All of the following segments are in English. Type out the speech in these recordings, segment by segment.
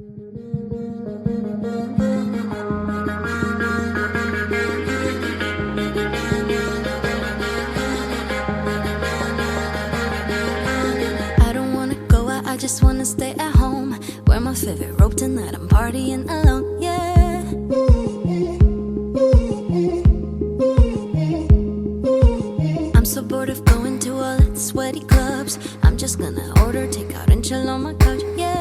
I don't wanna go out, I just wanna stay at home. Wear my favorite robe tonight, I'm partying alone, yeah. I'm so bored of going to all the sweaty clubs. I'm just gonna order takeout and chill on my couch, yeah.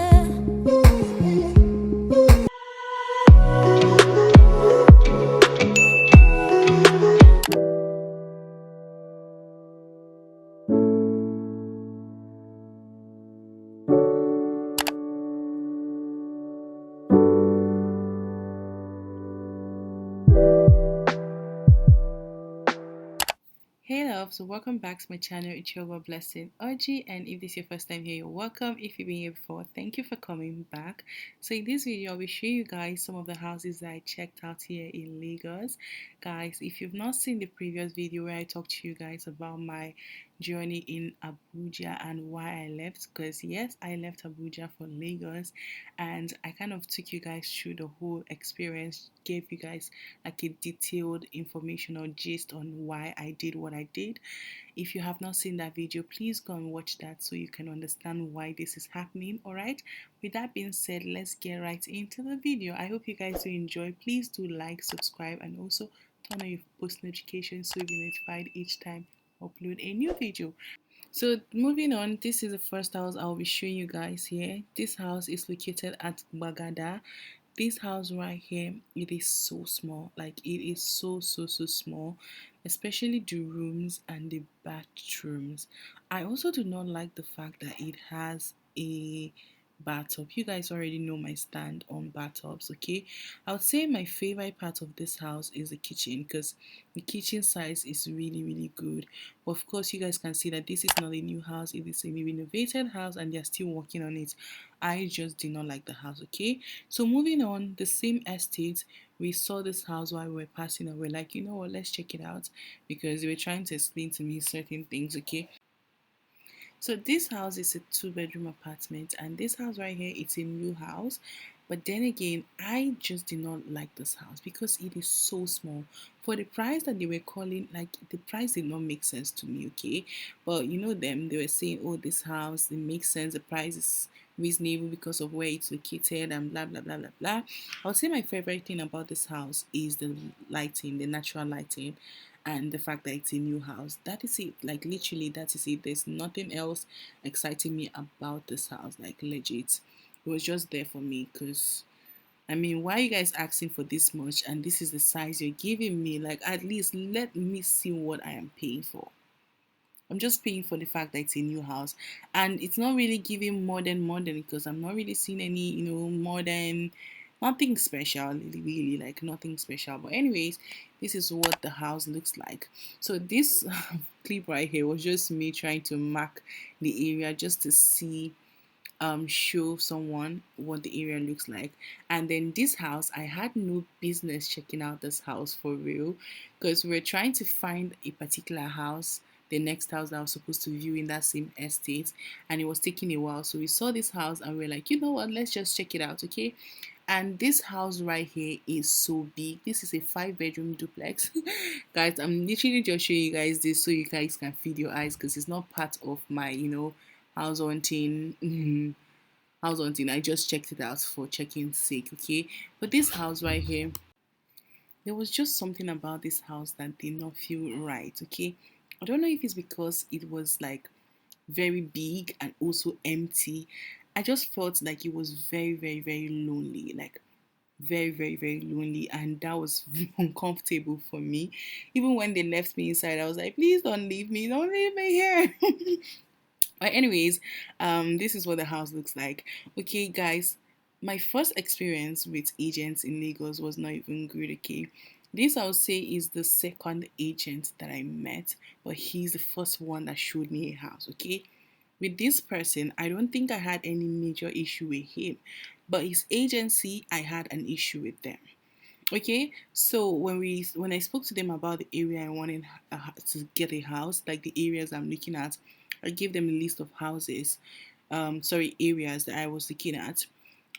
Hey love, so welcome back to my channel. It's your blessing Oji, and if this is your first time here, you're welcome. If you've been here before, thank you for coming back. So in this video, I will show you guys some of the houses that I checked out here in Lagos. Guys, if you've not seen the previous video where I talked to you guys about my journey in Abuja and why I left, because yes, I left Abuja for Lagos, and I kind of took you guys through the whole experience, gave you guys like a detailed information or gist on why I did what I did. If you have not seen that video, please go and watch that so you can understand why this is happening. All right, with that being said, let's get right into the video. I hope you guys do enjoy. Please do like, subscribe, and also turn on your post notifications so you'll be notified each time I upload a new video. So moving on, this is the first house I'll be showing you guys here. This house is located at Bagada. This house right here, it is so small, like it is so small, especially the rooms and the bathrooms. I also do not like the fact that it has a bathtub. You guys already know my stand on bathtubs. Okay, I would say my favorite part of this house is the kitchen, because the kitchen size is really good. But of course, you guys can see that this is not a new house, it is a renovated house and they're still working on it. I just did not like the house. Okay, so moving on, the same estate, we saw this house while we were passing and we're like, you know what, let's check it out, because they were trying to explain to me certain things. Okay, so this house is a 2-bedroom apartment, and this house right here, it's a new house. But then again, I just did not like this house because it is so small. For the price that they were calling, like the price did not make sense to me, okay? But you know them, they were saying, oh, this house, it makes sense, the price is reasonable because of where it's located and blah blah blah blah blah. I would say my favorite thing about this house is the lighting, the natural lighting, and the fact that it's a new house. That is it, like literally that is it. There's nothing else exciting me about this house, like legit. It was just there for me, because I mean, why are you guys asking for this much and this is the size you're giving me? Like, at least let me see what I am paying for. I'm just paying for the fact that it's a new house, and it's not really giving modern, because I'm not really seeing any, modern, nothing special, really, like nothing special. But anyways, this is what the house looks like. So this clip right here was just me trying to mark the area just to see, show someone what the area looks like. And then this house, I had no business checking out this house for real, because we were trying to find a particular house, the next house that I was supposed to view in that same estate, and it was taking a while. So we saw this house and we are like, you know what, let's just check it out. Okay, and this house right here is so big. This is a 5-bedroom duplex. Guys, I'm literally just showing you guys this so you guys can feed your eyes, because it's not part of my, house hunting. House hunting. I just checked it out for checking's sake. Okay, but this house right here, there was just something about this house that did not feel right. Okay, I don't know if it's because it was like very big and also empty. I just felt like it was very lonely, like very lonely, and that was uncomfortable for me. Even when they left me inside, I was like, please don't leave me, don't leave me here. But anyways, this is what the house looks like. Okay, guys, my first experience with agents in Lagos was not even good. Okay, this I would say is the second agent that I met, but he's the first one that showed me a house. Okay, with this person, I don't think I had any major issue with him, but his agency, I had an issue with them. Okay, so when I spoke to them about the area I wanted to get a house, like the areas I'm looking at, I gave them a list of houses, sorry, areas that I was looking at.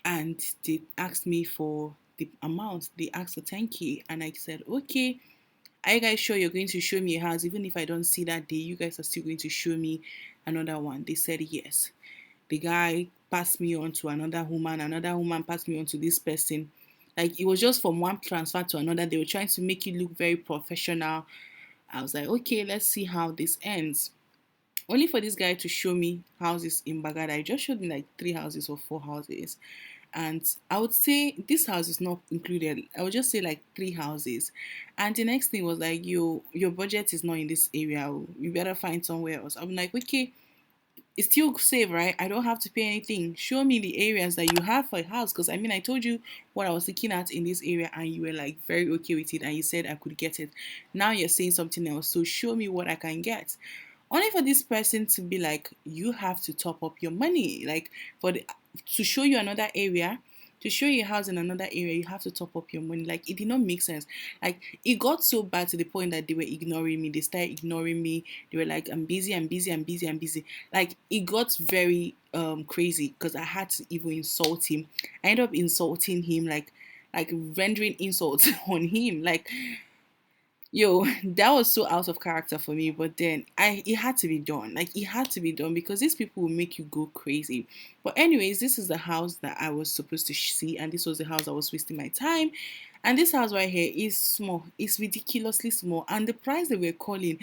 and they asked me for the amount. They asked for 10K, and I said, okay, are you guys sure you're going to show me a house? Even if I don't see that day, you guys are still going to show me another one. They said yes. The guy passed me on to another woman passed me on to this person. Like, it was just from one transfer to another. They were trying to make it look very professional. I was like, okay, let's see how this ends. Only for this guy to show me houses in Bagada. I just showed him like 3 houses or 4 houses. And I would say this house is not included. I would just say like 3 houses. And the next thing was like, your budget is not in this area. You better find somewhere else. I'm like, okay, it's still safe, right? I don't have to pay anything. Show me the areas that you have for a house. Because I mean, I told you what I was looking at in this area, and you were like very okay with it, and you said I could get it. Now you're saying something else. So show me what I can get. Only for this person to be like, you have to top up your money. Like, for the to show you another area, to show you a house in another area, you have to top up your money. Like, it did not make sense. Like, it got so bad to the point that they were ignoring me. They started ignoring me. They were like, I'm busy, I'm busy, I'm busy, I'm busy. Like, it got very crazy because I had to even insult him. I ended up insulting him, like rendering insults on him. Like, yo, that was so out of character for me. But then it had to be done. Like, it had to be done because these people will make you go crazy. But anyways, this is the house that I was supposed to see, and this was the house I was wasting my time. And this house right here is small. It's ridiculously small, and the price they were calling,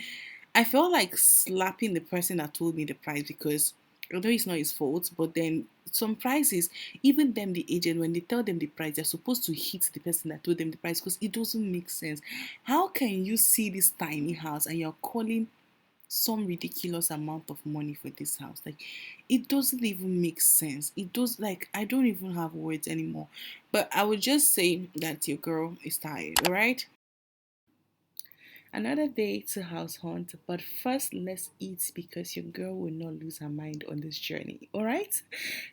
I felt like slapping the person that told me the price, because although it's not his fault, but then some prices, even them, the agent, when they tell them the price, they're supposed to hit the person that told them the price, because it doesn't make sense. How can you see this tiny house and you're calling some ridiculous amount of money for this house? Like, it doesn't even make sense. It does, like, I don't even have words anymore. But I would just say that your girl is tired, all right? Another day to house hunt, but first let's eat because your girl will not lose her mind on this journey. All right.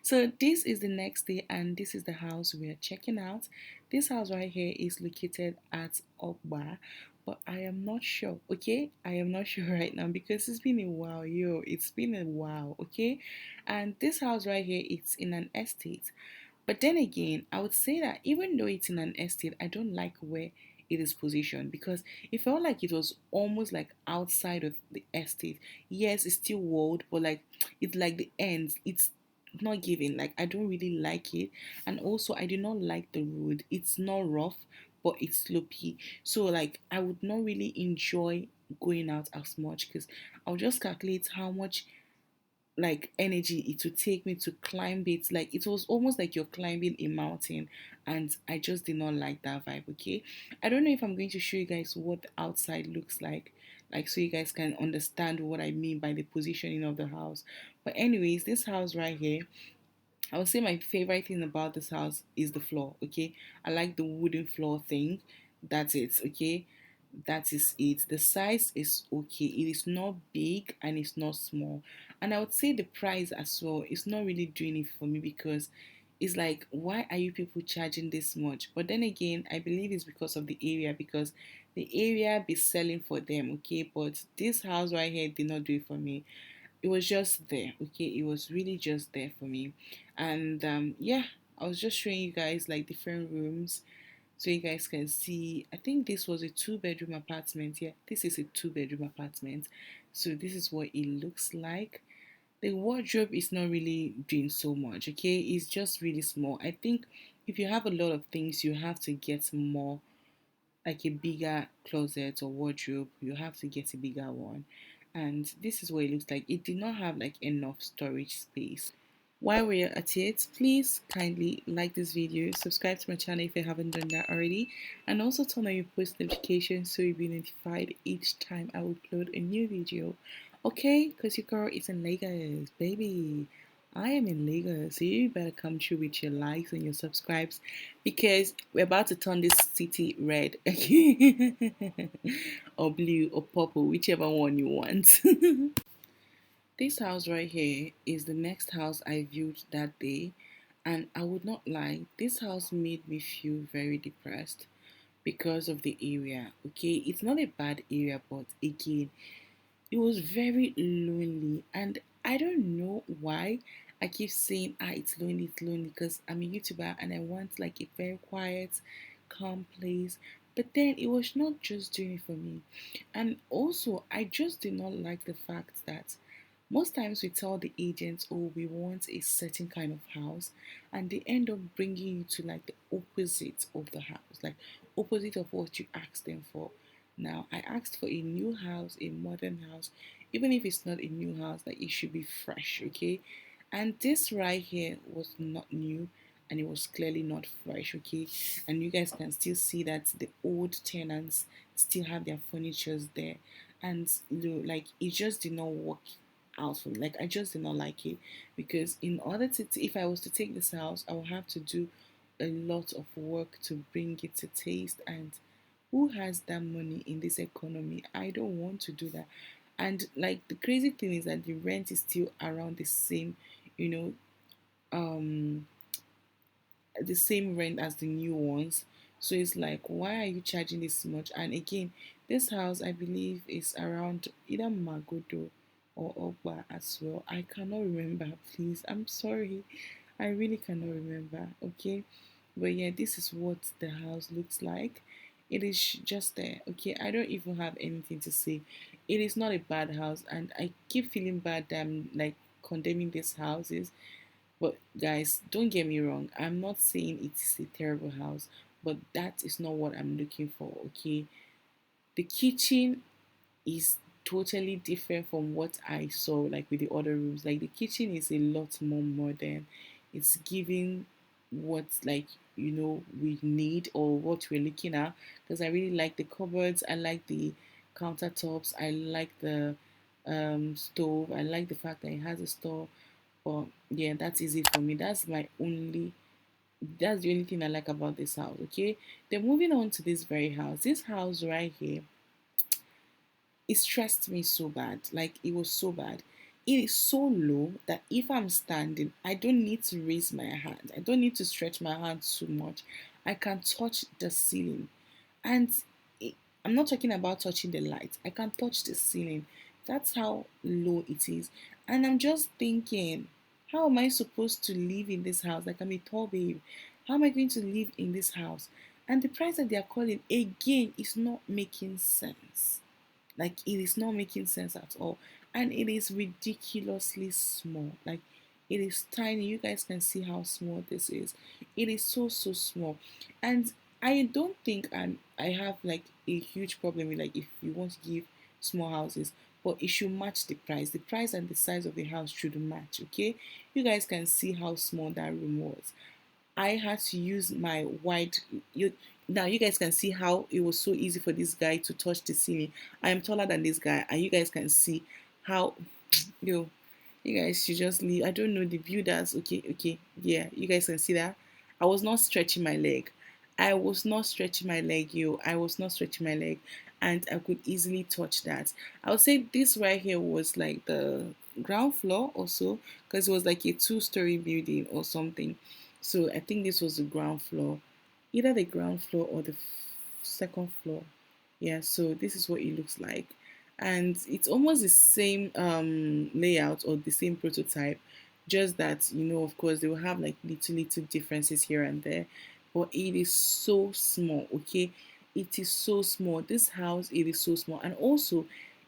So this is the next day, and this is the house we are checking out. This house right here is located at Awka, but I am not sure. Okay, I am not sure right now because it's been a while, yo. It's been a while. Okay, and this house right here, it's in an estate. But then again, I would say that even though it's in an estate, I don't like where it is positioned because it felt like it was almost like outside of the estate. Yes, it's still walled, but like it's like the ends. It's not giving. Like, I don't really like it. And also I do not like the road. It's not rough, but it's slopey. So like I would not really enjoy going out as much because I'll just calculate how much like energy it would take me to climb it. Like, it was almost like you're climbing a mountain, and I just did not like that vibe. Okay, I don't know if I'm going to show you guys what the outside looks like so you guys can understand what I mean by the positioning of the house. But anyways, this house right here, I would say my favorite thing about this house is the floor. Okay, I like the wooden floor thing. That's it. Okay, that is it. The size is okay. It is not big and it's not small. And I would say the price as well is not really doing it for me because it's like, why are you people charging this much? But then again, I believe it's because of the area, because the area be selling for them. Okay, but this house right here did not do it for me. It was just there. Okay, it was really just there for me. And yeah, I was just showing you guys like different rooms so you guys can see. I think this was a 2 bedroom apartment. Yeah, this is a 2 bedroom apartment. So this is what it looks like. The wardrobe is not really doing so much. Okay, it's just really small. I think if you have a lot of things, you have to get more, like a bigger closet or wardrobe. You have to get a bigger one. And this is what it looks like. It did not have like enough storage space. While we're at it, please kindly like this video, subscribe to my channel if you haven't done that already, and also turn on your post notifications so you'll be notified each time I upload a new video. Okay, because your girl is in Lagos, baby. I am in Lagos, so you better come through with your likes and your subscribes because we're about to turn this city red, or blue or purple, whichever one you want. This house right here is the next house I viewed that day, and I would not lie, this house made me feel very depressed because of the area. Okay, it's not a bad area, but again, it was very lonely, and I don't know why. I keep saying, it's lonely because I'm a YouTuber and I want like a very quiet, calm place. But then it was not just doing it for me. And also, I just did not like the fact that most times we tell the agents, oh, we want a certain kind of house, and they end up bringing you to like the opposite of the house, like opposite of what you asked them for. Now, I asked for a new house, a modern house, even if it's not a new house, like it should be fresh, okay? And this right here was not new and it was clearly not fresh, okay? And you guys can still see that the old tenants still have their furnitures there. And like it just did not work out for me. Like I just did not like it because in order to if I was to take this house, I would have to do a lot of work to bring it to taste, and who has that money in this economy? I don't want to do that. And like the crazy thing is that the rent is still around the same, you know, um the same rent as the new ones. So it's like, why are you charging this much? And again, this house I believe is around either Magodo or Ogba as well. I cannot remember, please. I'm sorry. I really cannot remember. Okay. But yeah, this is what the house looks like. It is just there. Okay. I don't even have anything to say. It is not a bad house, and I keep feeling bad that I'm like condemning these houses, but guys, don't get me wrong. I'm not saying it's a terrible house, but that is not what I'm looking for, okay? The kitchen is totally different from what I saw like with the other rooms. Like the kitchen is a lot more modern. It's giving what like we need or what we're looking at, because I really like the cupboards, I like the countertops, I like the stove, I like the fact that it has a store. But yeah, that's easy for me. That's the only thing I like about this house. Okay. Then moving on to this very house. This house right here, it stressed me so bad. Like it was so bad. It is so low that if I'm standing, I don't need to raise my hand. I don't need to stretch my hand too much. I can touch the ceiling. And it, I'm not talking about touching the light. I can touch the ceiling. That's how low it is. And I'm just thinking, how am I supposed to live in this house? Like I'm a tall babe. How am I going to live in this house? And the price that they are calling again is not making sense. Like it is not making sense at all. And it is ridiculously small. Like it is tiny. You guys can see how small this is. It is so small. And I don't think I have like a huge problem with like if you want to give small houses, but it should match the price. The price and the size of the house should match, okay? You guys can see how small that room was. I had to use my wide. Now you guys can see how it was so easy for this guy to touch the ceiling. I am taller than this guy, and you guys can see how yo. You guys should just leave. I don't know the builders. Okay, okay, yeah. You guys can see that. I was not stretching my leg. I was not stretching my leg, yo. I was not stretching my leg, and I could easily touch that. I would say this right here was like the ground floor also, because it was like a two-story building or something. So I think this was the ground floor, either the ground floor or the second floor. Yeah, so this is what it looks like. And it's almost the same layout or the same prototype, just that, of course, they will have like little differences here and there. But it is so small, okay? It is so small. This house, it is so small. And also,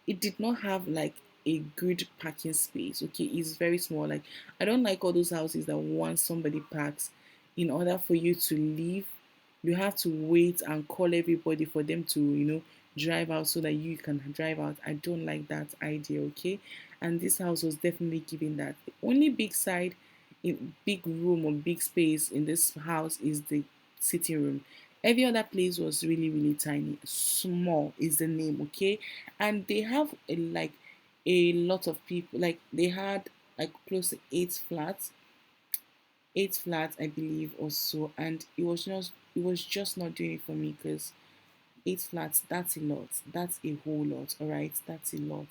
it did not have like a good parking space, okay? It's very small. Like, I don't like all those houses that once somebody parks, in order for you to leave, you have to wait and call everybody for them to drive out so that you can drive out. I don't like that idea, okay? And this house was definitely giving that. The only big side in big room or big space in this house is the sitting room. Every other place was really tiny. Small is the name, okay? And they have a lot of people. Like they had like close to eight flats I believe or so, and it was just not doing it for me, because eight flats, that's a lot, that's a whole lot. All right, that's a lot.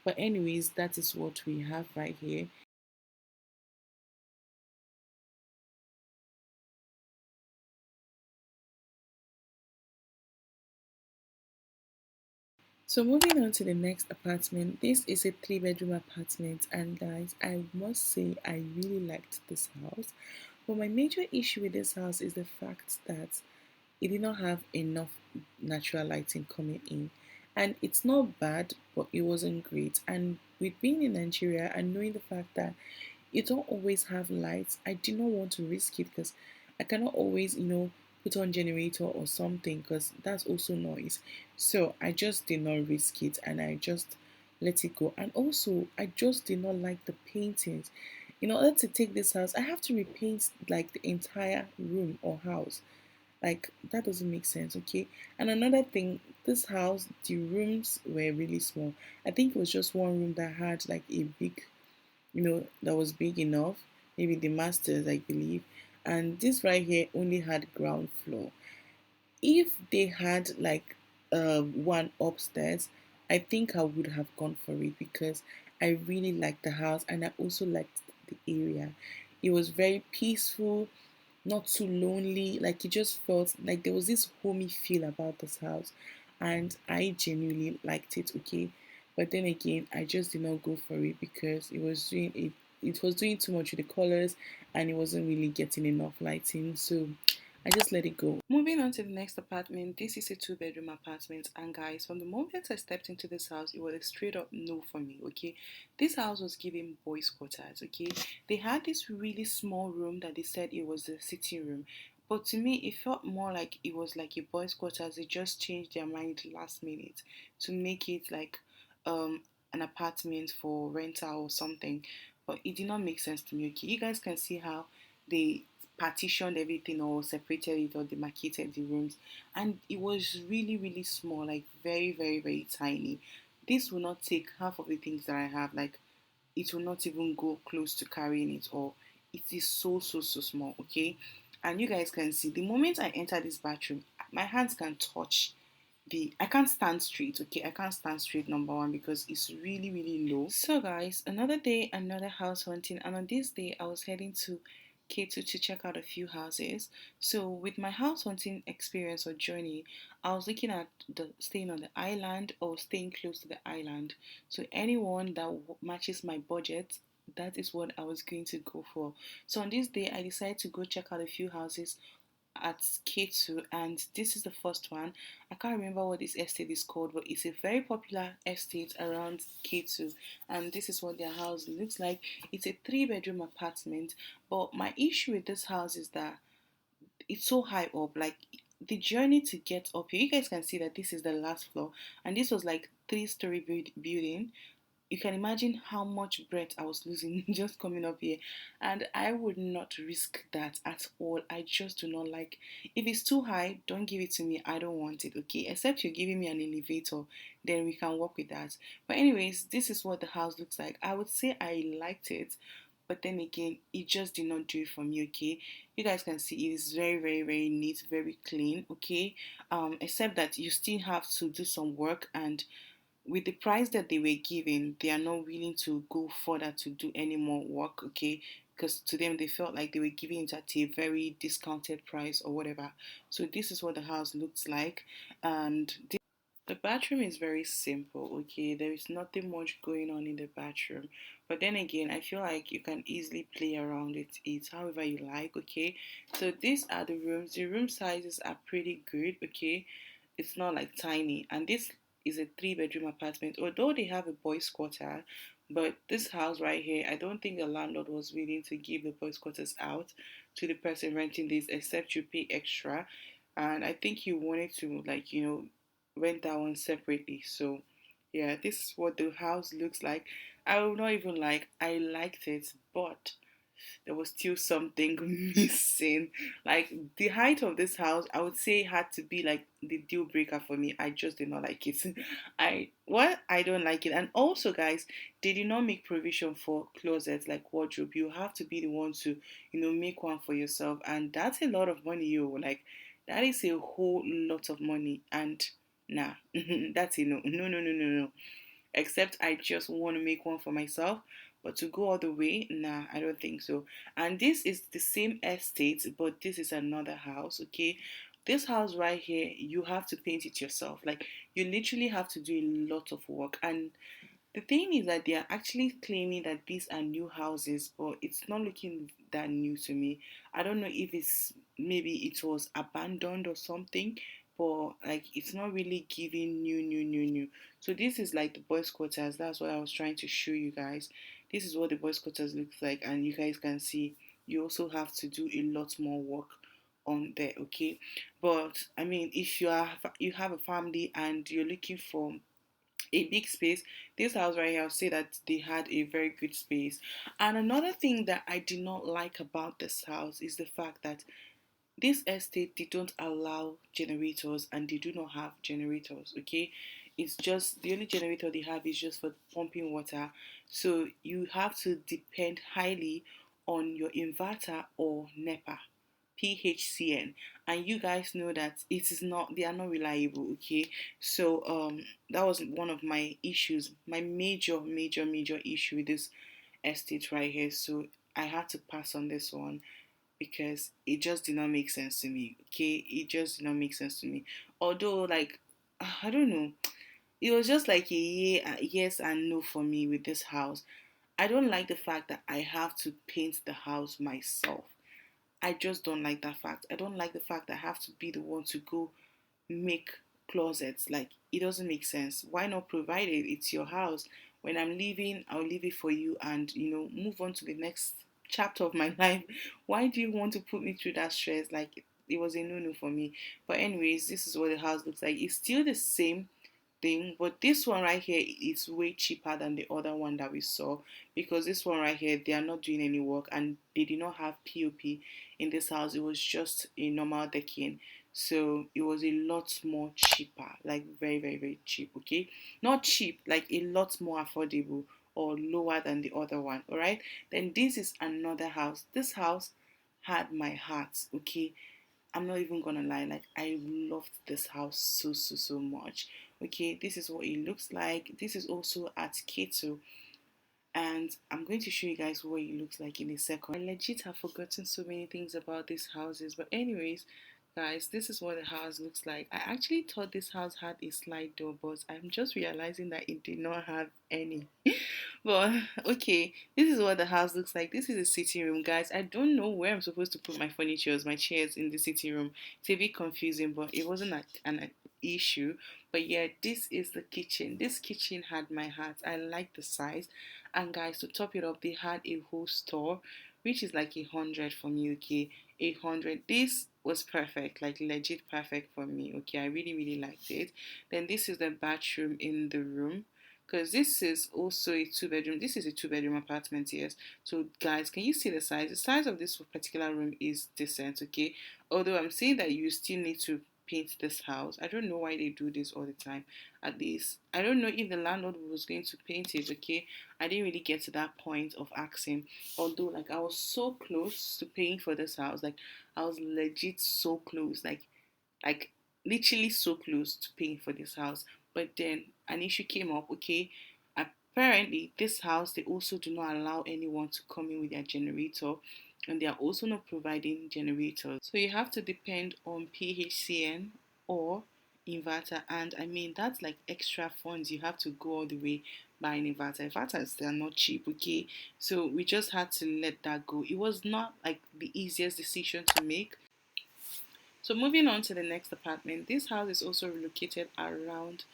But anyways, that is what we have right here. So moving on to the next apartment, this is a three-bedroom apartment, and guys, I must say I really liked this house. But my major issue with this house is the fact that it did not have enough natural lighting coming in. And it's not bad, but it wasn't great. And with being in Nigeria and knowing the fact that you don't always have lights, I do not want to risk it because I cannot always, put on generator or something because that's also noise. So I just did not risk it and I just let it go. And also, I just did not like the paintings. In order to take this house, I have to repaint like the entire room or house. Like that doesn't make sense, okay? And another thing, this house, the rooms were really small. I think it was just one room that had like a big, that was big enough. Maybe the masters, I believe. And this right here only had ground floor. If they had like one upstairs, I think I would have gone for it because I really liked the house and I also liked the area. It was very peaceful, not too lonely. Like it just felt like there was this homey feel about this house, and I genuinely liked it. Okay, but then again, I just did not go for it because it was doing it. It was doing too much with the colors, and it wasn't really getting enough lighting. So I just let it go. Moving on to the next apartment, this is a two-bedroom apartment, and guys, from the moment I stepped into this house, it was a straight up no for me. Okay, this house was giving boys' quarters. Okay, they had this really small room that they said it was the sitting room, but to me, it felt more like it was like a boys' quarters. They just changed their mind last minute to make it like an apartment for rental or something, but it did not make sense to me. Okay, you guys can see how they partitioned everything or separated it or demarcated the rooms, and it was really really small, like very very very tiny. This will not take half of the things that I have, like it will not even go close to carrying it all. It is so so so small. Okay, and you guys can see the moment I enter this bathroom, my hands can touch the I can't stand straight. Okay, I can't stand straight, number one, because it's really really low. So guys, another day, another house hunting, and on this day I was heading to K2 to check out a few houses. So with my house hunting experience or journey, I was looking at the staying on the island or staying close to the island. So anyone that matches my budget, that is what I was going to go for. So on this day I decided to go check out a few houses at K2, and this is the first one. I can't remember what this estate is called, but it's a very popular estate around K2, and this is what their house looks like. It's a three-bedroom apartment, but my issue with this house is that it's so high up. Like the journey to get up here, you guys can see that this is the last floor, and this was like three-story building. You can imagine how much breath I was losing just coming up here. And I would not risk that at all. I just do not like. If it's too high, don't give it to me. I don't want it, okay? Except you're giving me an elevator, then we can work with that. But anyways, this is what the house looks like. I would say I liked it, but then again, it just did not do it for me, okay? You guys can see it is very very very neat, very clean, okay? Except that you still have to do some work, and with the price that they were giving, they are not willing to go further to do any more work, okay? Because to them, they felt like they were giving it at a very discounted price or whatever. So this is what the house looks like, and the bathroom is very simple, okay? There is nothing much going on in the bathroom. But then again, I feel like you can easily play around it however you like, okay? So these are the rooms. The room sizes are pretty good, okay? It's not like tiny. And this is a three-bedroom apartment, although they have a boys' quarter. But this house right here, I don't think the landlord was willing to give the boys' quarters out to the person renting this, except you pay extra. And I think he wanted to, like, rent that one separately. So, yeah, this is what the house looks like. I will not even like, I liked it, but there was still something missing. Like the height of this house, I would say had to be like the deal breaker for me. I just did not like it. I don't like it. And also, guys, they did not make provision for closets like wardrobe. You have to be the one to, make one for yourself, and that's a lot of money. Like that is a whole lot of money, and nah, that's a no, no, no, no, no, no. Except I just want to make one for myself. but to go all the way, nah, I don't think so. And this is the same estate, but this is another house, okay? This house right here, you have to paint it yourself. Like, you literally have to do a lot of work. And the thing is that they are actually claiming that these are new houses, but it's not looking that new to me. I don't know if it's maybe it was abandoned or something, but like it's not really giving new. So this is like the boys' quarters. That's what I was trying to show you guys. This is what the boys' quarters looks like, and you guys can see you also have to do a lot more work on there, okay? But I mean, if you have a family and you're looking for a big space, this house right here, I'll say that they had a very good space. And another thing that I did not like about this house is the fact that this estate, they don't allow generators and they do not have generators, okay? It's just the only generator they have is just for pumping water. So you have to depend highly on your inverter or NEPA, PHCN. And you guys know that it is not, they are not reliable, okay? So that was one of my issues, my major issue with this estate right here. So I had to pass on this one because it just did not make sense to me. Okay, it just did not make sense to me. Although, like, I don't know, it was just like a yes and no for me with this house. I don't like the fact that I have to paint the house myself. I just don't like that fact. I don't like the fact that I have to be the one to go make closets. Like, it doesn't make sense. Why not provide it? It's your house. When I'm leaving, I'll leave it for you and move on to the next chapter of my life. Why do you want to put me through that stress? Like, it was a no-no for me. But anyways, this is what the house looks like. It's still the same thing, but this one right here is way cheaper than the other one that we saw, because this one right here, they are not doing any work and they did not have pop in this house. It was just a normal decking, so it was a lot more cheaper, like very cheap, okay? Not cheap, like a lot more affordable or lower than the other one. All right, then this is another house. This house had my heart, okay? I'm not even gonna lie, like I loved this house so much. Okay, this is what it looks like. This is also at Keto, and I'm going to show you guys what it looks like in a second. I legit have forgotten so many things about these houses, but anyways, guys, this is what the house looks like. I actually thought this house had a slide door, but I'm just realizing that it did not have any. But okay, this is what the house looks like. This is a sitting room, guys. I don't know where I'm supposed to put my furniture, my chairs in the sitting room. It's a bit confusing, but it wasn't an issue. But yeah, this is the kitchen. This kitchen had my heart. I like the size. And guys, to top it up, they had a whole store, which is like 100 for me, okay? 800. This was perfect, like legit perfect for me, okay? I really liked it. Then this is the bathroom in the room, because this is also a two-bedroom. This is a two-bedroom apartment, yes. So guys, can you see the size? The size of this particular room is decent, okay? Although I'm saying that you still need to paint this house. I don't know why they do this all the time. At least I don't know if the landlord was going to paint it, okay? I didn't really get to that point of asking. Although, like, I was so close to paying for this house. Like, I was legit so close. Like literally so close to paying for this house. But then an issue came up, okay? Apparently, this house, they also do not allow anyone to come in with their generator, and they are also not providing generators. So you have to depend on PHCN or inverter, and I mean that's like extra funds. You have to go all the way buy an inverter. Inverters, they are not cheap, okay? So we just had to let that go. It was not like the easiest decision to make. So moving on to the next apartment, this house is also relocated around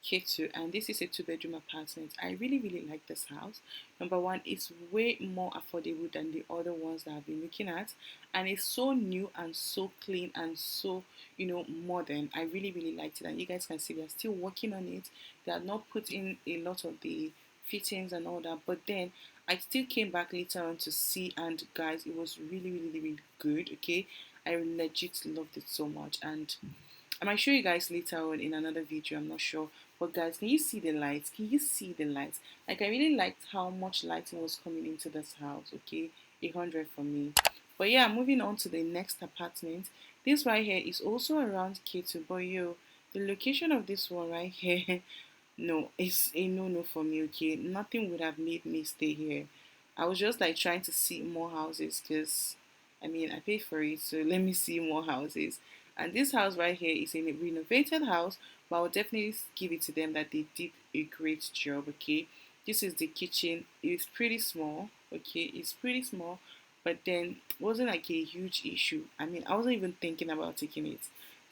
K2, and this is a two-bedroom apartment. I really like this house. Number one, it's way more affordable than the other ones that I've been looking at, and it's so new and so clean and so modern. I really liked it, and you guys can see they're still working on it. They have not put in a lot of the fittings and all that, but then I still came back later on to see, and guys, it was really good, okay? I legit loved it so much, and I might show you guys later on in another video, I'm not sure. But guys, can you see the lights? Can you see the lights? Like, I really liked how much lighting was coming into this house, okay? 100 for me. But yeah, moving on to the next apartment. This right here is also around K2, but yo, the location of this one right here, no, it's a no-no for me, okay? Nothing would have made me stay here. I was just like trying to see more houses because I mean I paid for it, so let me see more houses. And this house right here is a renovated house, but I would definitely give it to them that they did a great job. Okay, this is the kitchen. It's pretty small. Okay, it's pretty small, but then it wasn't like a huge issue. I mean, I wasn't even thinking about taking it.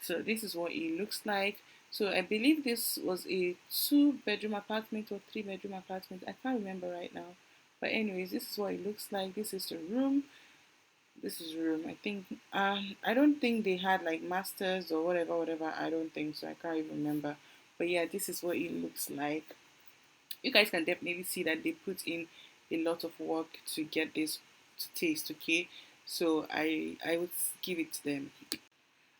So this is what it looks like. So I believe this was a 2-bedroom apartment or 3-bedroom apartment. I can't remember right now. But anyways, this is what it looks like. This is the room. This is room. I think I don't think they had like masters or whatever. I don't think so. I can't even remember. But yeah, this is what it looks like. You guys can definitely see that they put in a lot of work to get this to taste. Okay, so I would give it to them.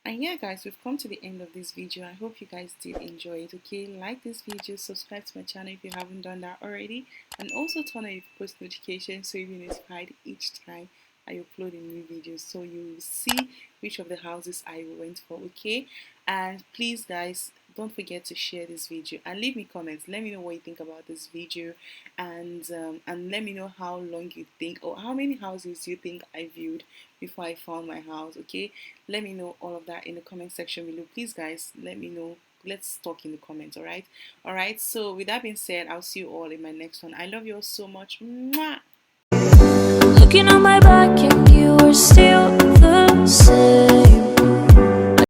And yeah guys, we've come to the end of this video. I hope you guys did enjoy it. Okay, like this video, subscribe to my channel if you haven't done that already, and also turn on your post notifications so you'll be notified each time I upload a new video, so you will see which of the houses I went for. Okay, and please guys, don't forget to share this video and leave me comments. Let me know what you think about this video, and let me know how long you think or how many houses you think I viewed before I found my house. Okay, let me know all of that in the comment section below. Please guys, let me know. Let's talk in the comments. All right, so with that being said, I'll see you all in my next one. I love you all so much. Mwah! Looking on my back